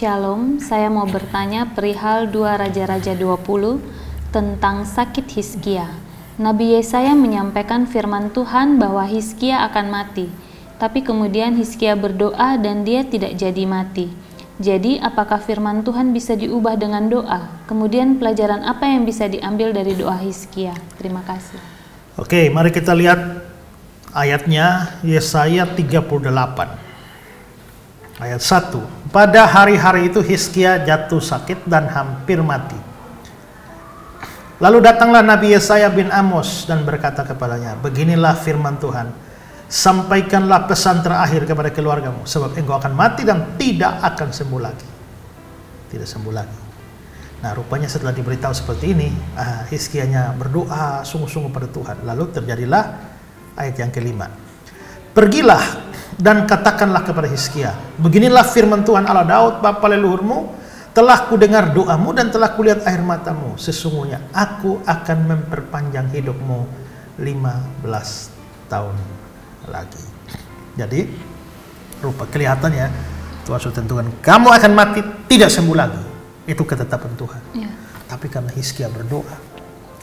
Shalom, saya mau bertanya perihal 2 Raja-Raja 20 tentang sakit Hizkia. Nabi Yesaya menyampaikan firman Tuhan bahwa Hizkia akan mati, tapi kemudian Hizkia berdoa dan dia tidak jadi mati. Jadi, apakah firman Tuhan bisa diubah dengan doa? Kemudian pelajaran apa yang bisa diambil dari doa Hizkia? Terima kasih. Oke, mari kita lihat ayatnya, Yesaya 38. Ayat 1. Pada hari-hari itu Hizkia jatuh sakit dan hampir mati. Lalu datanglah Nabi Yesaya bin Amos dan berkata kepadanya, beginilah firman Tuhan, sampaikanlah pesan terakhir kepada keluargamu, sebab engkau akan mati dan tidak akan sembuh lagi. Tidak sembuh lagi. Nah, rupanya setelah diberitahu seperti ini, Hizkianya berdoa sungguh-sungguh pada Tuhan. Lalu terjadilah ayat yang kelima. Pergilah dan katakanlah kepada Hizkia, beginilah firman Tuhan Allah Daud bapa leluhurmu, telah kudengar doamu dan telah kulihat air matamu. Sesungguhnya aku akan memperpanjang hidupmu 15 tahun lagi. Jadi kelihatannya Tuhan sudah tentukan kamu akan mati, tidak sembuh lagi. Itu ketetapan Tuhan. Ya. Tapi karena Hizkia berdoa,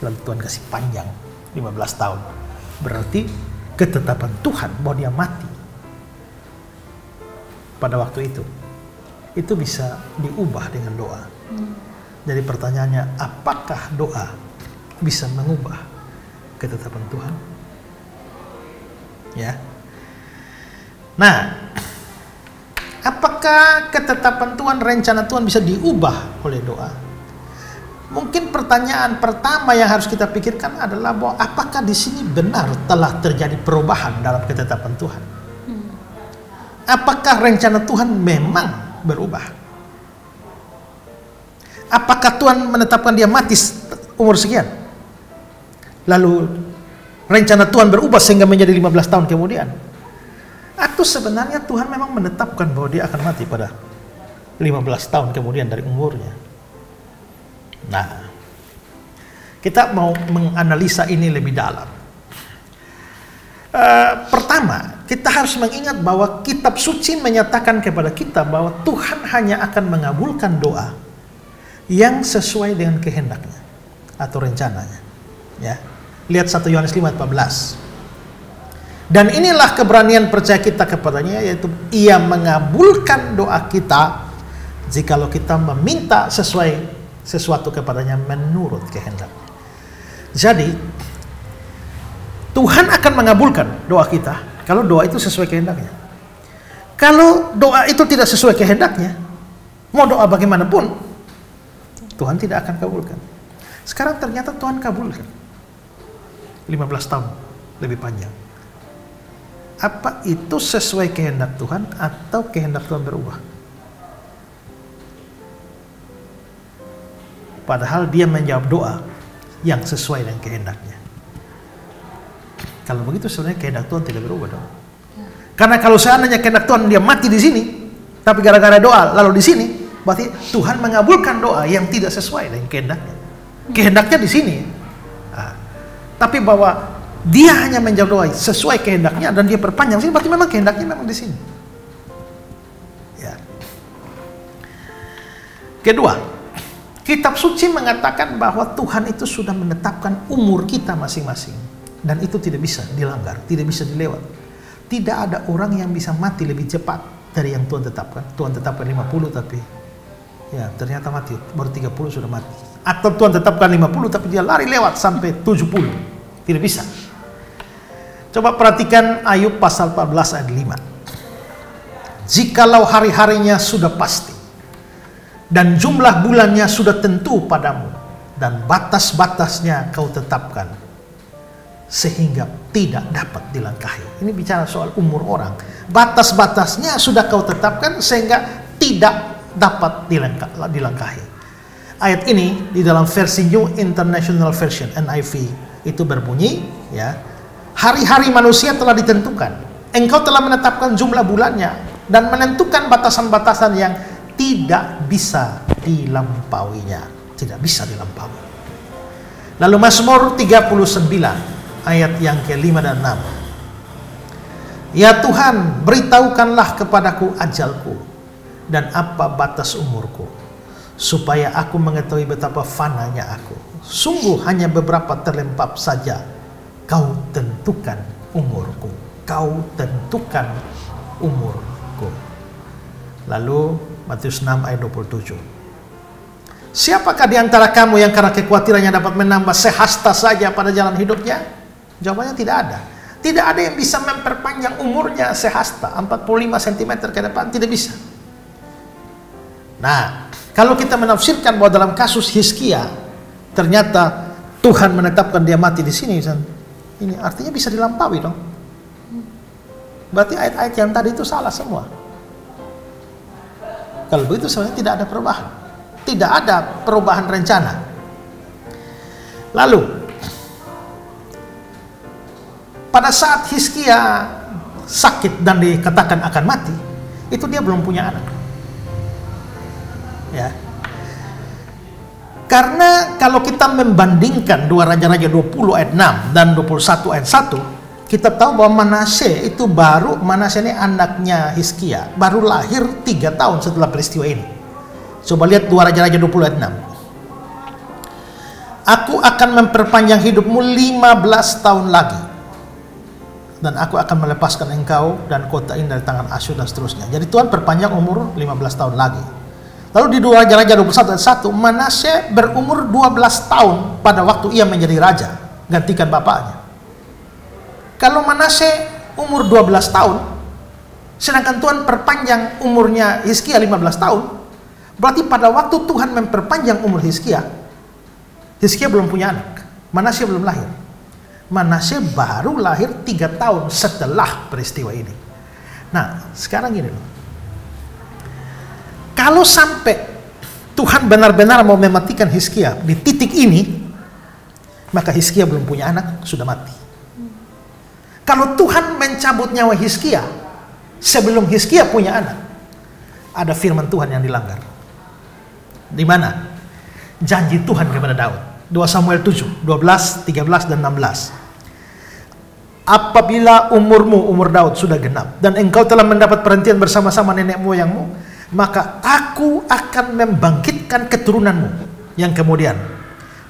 lalu Tuhan kasih panjang 15 tahun. Berarti ketetapan Tuhan bahwa dia mati pada waktu itu bisa diubah dengan doa. Jadi pertanyaannya, apakah doa bisa mengubah ketetapan Tuhan? Ya. Nah, apakah ketetapan Tuhan, rencana Tuhan bisa diubah oleh doa? Mungkin pertanyaan pertama yang harus kita pikirkan adalah bahwa apakah di sini benar telah terjadi perubahan dalam ketetapan Tuhan? Apakah rencana Tuhan memang berubah? Apakah Tuhan menetapkan dia mati umur sekian? Lalu rencana Tuhan berubah sehingga menjadi 15 tahun kemudian? Atau sebenarnya Tuhan memang menetapkan bahwa dia akan mati pada 15 tahun kemudian dari umurnya? Nah, kita mau menganalisa ini lebih dalam. Pertama, kita harus mengingat bahwa kitab suci menyatakan kepada kita bahwa Tuhan hanya akan mengabulkan doa yang sesuai dengan kehendaknya atau rencananya. Ya, lihat 1 Yohanes 5:14. Dan inilah keberanian percaya kita kepadanya, yaitu ia mengabulkan doa kita jikalau kita meminta sesuatu kepadanya menurut kehendaknya. Jadi Tuhan akan mengabulkan doa kita kalau doa itu sesuai kehendaknya. Kalau doa itu tidak sesuai kehendaknya, mau doa bagaimanapun, Tuhan tidak akan kabulkan. Sekarang ternyata Tuhan kabulkan 15 tahun lebih panjang. Apa itu sesuai kehendak Tuhan atau kehendak Tuhan berubah? Padahal dia menjawab doa yang sesuai dengan kehendaknya. Kalau begitu sebenarnya kehendak Tuhan tidak berubah dong. Karena kalau seandainya kehendak Tuhan dia mati di sini, tapi gara-gara doa lalu di sini, berarti Tuhan mengabulkan doa yang tidak sesuai dengan kehendaknya. Kehendaknya di sini. Tapi bahwa dia hanya menjawab doa sesuai kehendaknya dan dia perpanjang sini, berarti memang kehendaknya memang di sini. Ya. Kedua, kitab suci mengatakan bahwa Tuhan itu sudah menetapkan umur kita masing-masing. Dan itu tidak bisa dilanggar, tidak bisa dilewat. Tidak ada orang yang bisa mati lebih cepat dari yang Tuhan tetapkan. Tuhan tetapkan 50 tapi ya ternyata mati, baru 30 sudah mati. Atau Tuhan tetapkan 50 tapi dia lari lewat sampai 70. Tidak bisa. Coba perhatikan Ayub pasal 14 ayat 5. Jikalau hari-harinya sudah pasti dan jumlah bulannya sudah tentu padamu dan batas-batasnya kau tetapkan sehingga tidak dapat dilangkahi. Ini bicara soal umur orang. Batas-batasnya sudah kau tetapkan sehingga tidak dapat dilangkahi. Ayat ini di dalam versi New International Version NIV itu berbunyi, ya, hari-hari manusia telah ditentukan. Engkau telah menetapkan jumlah bulannya dan menentukan batasan-batasan yang tidak bisa dilampauinya. Tidak bisa dilampaui. Lalu Mazmur 39 ayat yang ke-5 dan 6. Ya Tuhan, beritahukanlah kepadaku ajalku dan apa batas umurku, supaya aku mengetahui betapa fananya aku. Sungguh hanya beberapa terlempap saja. Kau tentukan umurku. Kau tentukan umurku. Lalu Matius 6 ayat 27. Siapakah di antara kamu yang karena kekhawatirannya dapat menambah sehasta saja pada jalan hidupnya? Jawabannya tidak ada. Tidak ada yang bisa memperpanjang umurnya sehasta 45 cm ke depan, tidak bisa. Nah, kalau kita menafsirkan bahwa dalam kasus Hizkia ternyata Tuhan menetapkan dia mati di sini, ini artinya bisa dilampaui dong. Berarti ayat-ayat yang tadi itu salah semua. Kalau begitu sebenarnya tidak ada perubahan. Tidak ada perubahan rencana. Lalu pada saat Hizkia sakit dan dikatakan akan mati, itu dia belum punya anak. Ya. Karena kalau kita membandingkan 2 Raja-Raja 20 ayat 6 dan 21 ayat 1, kita tahu bahwa Manasye itu Manasye ini anaknya Hizkia, baru lahir 3 tahun setelah peristiwa ini. Coba lihat 2 Raja-Raja 20 ayat 6. Aku akan memperpanjang hidupmu 15 tahun lagi, dan aku akan melepaskan engkau dan kota ini dari tangan Asyur, dan seterusnya. Jadi Tuhan perpanjang umur 15 tahun lagi. Lalu di 2 Raja-Raja 21 ayat 1, Manasye berumur 12 tahun pada waktu ia menjadi raja, gantikan bapaknya. Kalau Manasye umur 12 tahun, sedangkan Tuhan perpanjang umurnya Hizkia 15 tahun, berarti pada waktu Tuhan memperpanjang umur Hizkia, Hizkia belum punya anak, Manasye belum lahir. Manasye baru lahir 3 tahun setelah peristiwa ini. Nah, sekarang gini loh. Kalau sampai Tuhan benar-benar mau mematikan Hizkia di titik ini, maka Hizkia belum punya anak, sudah mati. Kalau Tuhan mencabut nyawa Hizkia sebelum Hizkia punya anak, ada firman Tuhan yang dilanggar. Di mana? Janji Tuhan kepada Daud. 2 Samuel 7, 12, 13, dan 16. Apabila umur Daud sudah genap, dan engkau telah mendapat perhentian bersama-sama nenek moyangmu, maka aku akan membangkitkan keturunanmu yang kemudian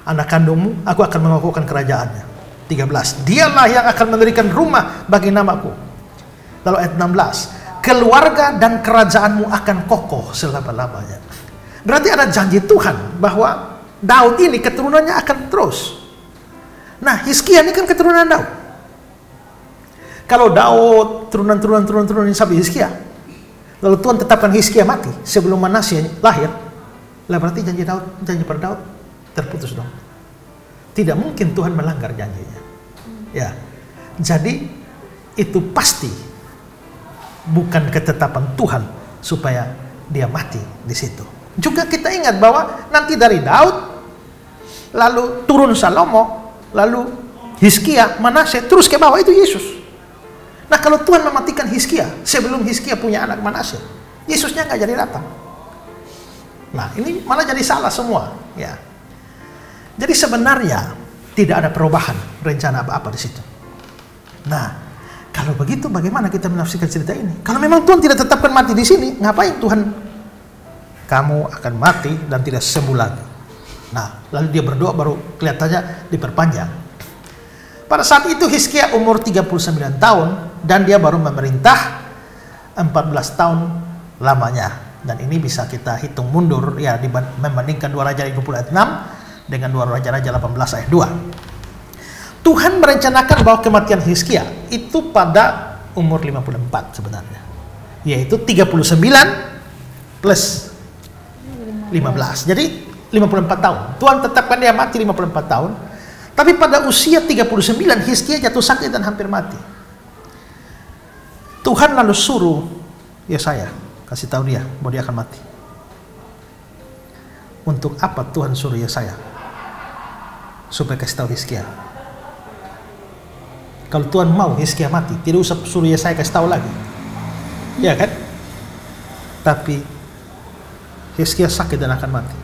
anak kandungmu, aku akan mengokohkan kerajaannya. 13. Dialah yang akan mendirikan rumah bagi namaku. Lalu ayat 16. Keluarga dan kerajaanmu akan kokoh selama-lamanya. Berarti ada janji Tuhan bahwa Daud ini keturunannya akan terus. Nah, Hizkia ini kan keturunan Daud. Kalau Daud turunan sampai Hizkia, lalu Tuhan tetapkan Hizkia mati sebelum Manasye lahir, lah berarti janji pada Daud terputus dong. Tidak mungkin Tuhan melanggar janjinya. Ya. Jadi itu pasti bukan ketetapan Tuhan supaya dia mati di situ. Juga kita ingat bahwa nanti dari Daud lalu turun Salomo, lalu Hizkia, Manasye, terus ke bawah itu Yesus. Nah, kalau Tuhan mematikan Hizkia sebelum Hizkia punya anak Manasye, Yesusnya nggak jadi datang. Nah, ini malah jadi salah semua, ya. Jadi sebenarnya tidak ada perubahan rencana apa-apa di situ. Nah, kalau begitu bagaimana kita menafsirkan cerita ini? Kalau memang Tuhan tidak tetapkan mati di sini, ngapain Tuhan? Kamu akan mati dan tidak sembuh lagi. Nah, lalu dia berdoa baru kelihatannya diperpanjang. Pada saat itu Hizkia umur 39 tahun dan dia baru memerintah 14 tahun lamanya. Dan ini bisa kita hitung mundur ya membandingkan 2 Raja 20 ayat 6 dengan 2 Raja-Raja 18 ayat 2. Tuhan merencanakan bahwa kematian Hizkia itu pada umur 54 sebenarnya. Yaitu 39 plus 15. Jadi 54 tahun. Tuhan tetapkan dia mati 54 tahun. Tapi pada usia 39 Hizkia jatuh sakit dan hampir mati. Tuhan lalu suruh Yesaya, kasih tahu dia bahwa dia akan mati. Untuk apa Tuhan suruh Yesaya? Supaya kasih tahu Hizkia. Kalau Tuhan mau Hizkia mati, tidak usah suruh Yesaya kasih tahu lagi. Ya kan? Tapi Hizkia sakit dan akan mati.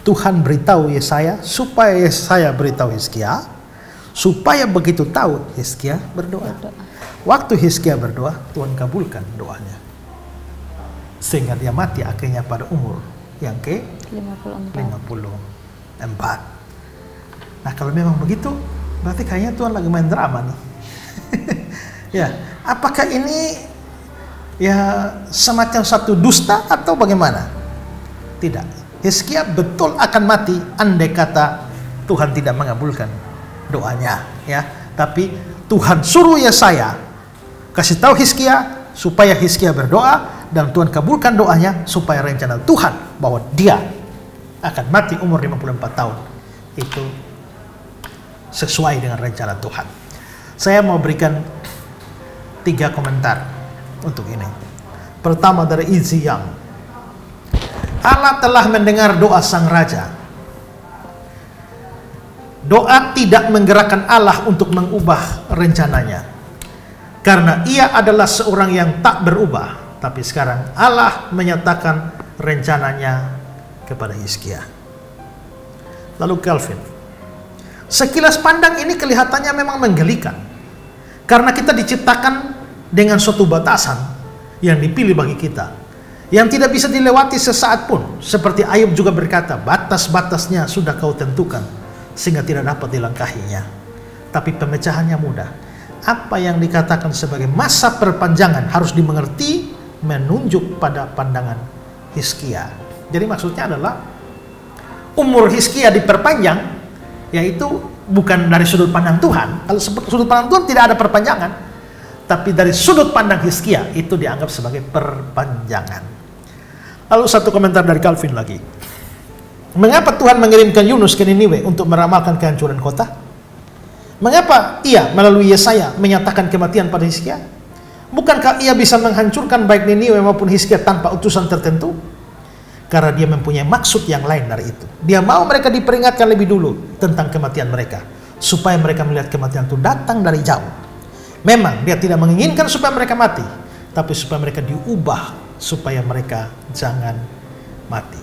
Tuhan beritahu Yesaya supaya Yesaya beritahu Hizkia, supaya begitu tahu Hizkia berdoa. Waktu Hizkia berdoa, Tuhan kabulkan doanya. Sehingga dia mati akhirnya pada umur yang ke 54. Nah kalau memang begitu, berarti kayaknya Tuhan lagi main drama nih. Ya, apakah ini ya semacam satu dusta atau bagaimana? Tidak. Hizkia betul akan mati andai kata Tuhan tidak mengabulkan doanya, ya. Tapi Tuhan suruh Yesaya kasih tahu Hizkia supaya Hizkia berdoa, dan Tuhan kabulkan doanya supaya rencana Tuhan bahwa dia akan mati umur 54 tahun itu sesuai dengan rencana Tuhan. Saya mau berikan 3 komentar untuk ini. Pertama dari Izzy Young. Allah telah mendengar doa sang raja. Doa tidak menggerakkan Allah untuk mengubah rencananya, karena ia adalah seorang yang tak berubah. Tapi sekarang Allah menyatakan rencananya kepada Hizkia. Lalu Calvin, sekilas pandang ini kelihatannya memang menggelikan, karena kita diciptakan dengan suatu batasan yang dipilih bagi kita, yang tidak bisa dilewati sesaat pun. Seperti Ayub juga berkata, batas-batasnya sudah kau tentukan, sehingga tidak dapat dilangkahinya. Tapi pemecahannya mudah. Apa yang dikatakan sebagai masa perpanjangan harus dimengerti menunjuk pada pandangan Hizkia. Jadi maksudnya adalah umur Hizkia diperpanjang, yaitu bukan dari sudut pandang Tuhan. Kalau sudut pandang Tuhan tidak ada perpanjangan, tapi dari sudut pandang Hizkia itu dianggap sebagai perpanjangan. Lalu satu komentar dari Calvin lagi. Mengapa Tuhan mengirimkan Yunus ke Niniwe untuk meramalkan kehancuran kota? Mengapa ia melalui Yesaya menyatakan kematian pada Hizkia? Bukankah ia bisa menghancurkan baik Niniwe maupun Hizkia tanpa utusan tertentu? Karena dia mempunyai maksud yang lain dari itu. Dia mau mereka diperingatkan lebih dulu tentang kematian mereka, supaya mereka melihat kematian itu datang dari jauh. Memang dia tidak menginginkan supaya mereka mati, tapi supaya mereka diubah, supaya mereka jangan mati.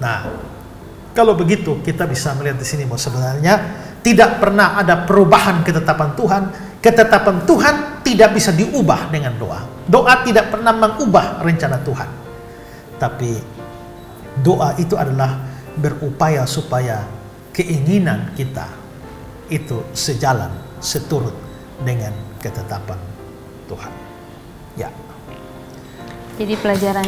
Nah, kalau begitu kita bisa melihat di sini bahwa sebenarnya tidak pernah ada perubahan ketetapan Tuhan. Ketetapan Tuhan tidak bisa diubah dengan doa. Doa tidak pernah mengubah rencana Tuhan. Tapi doa itu adalah berupaya supaya keinginan kita itu sejalan, seturut dengan ketetapan Tuhan. Ya. Jadi pelajaran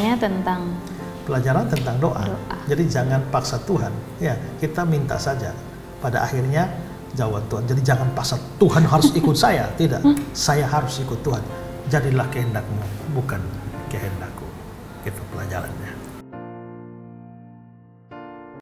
tentang doa. Jadi jangan paksa Tuhan. Ya, kita minta saja. Pada akhirnya jawaban Tuhan. Jadi jangan paksa Tuhan harus ikut saya. Tidak. Saya harus ikut Tuhan. Jadilah kehendakmu, bukan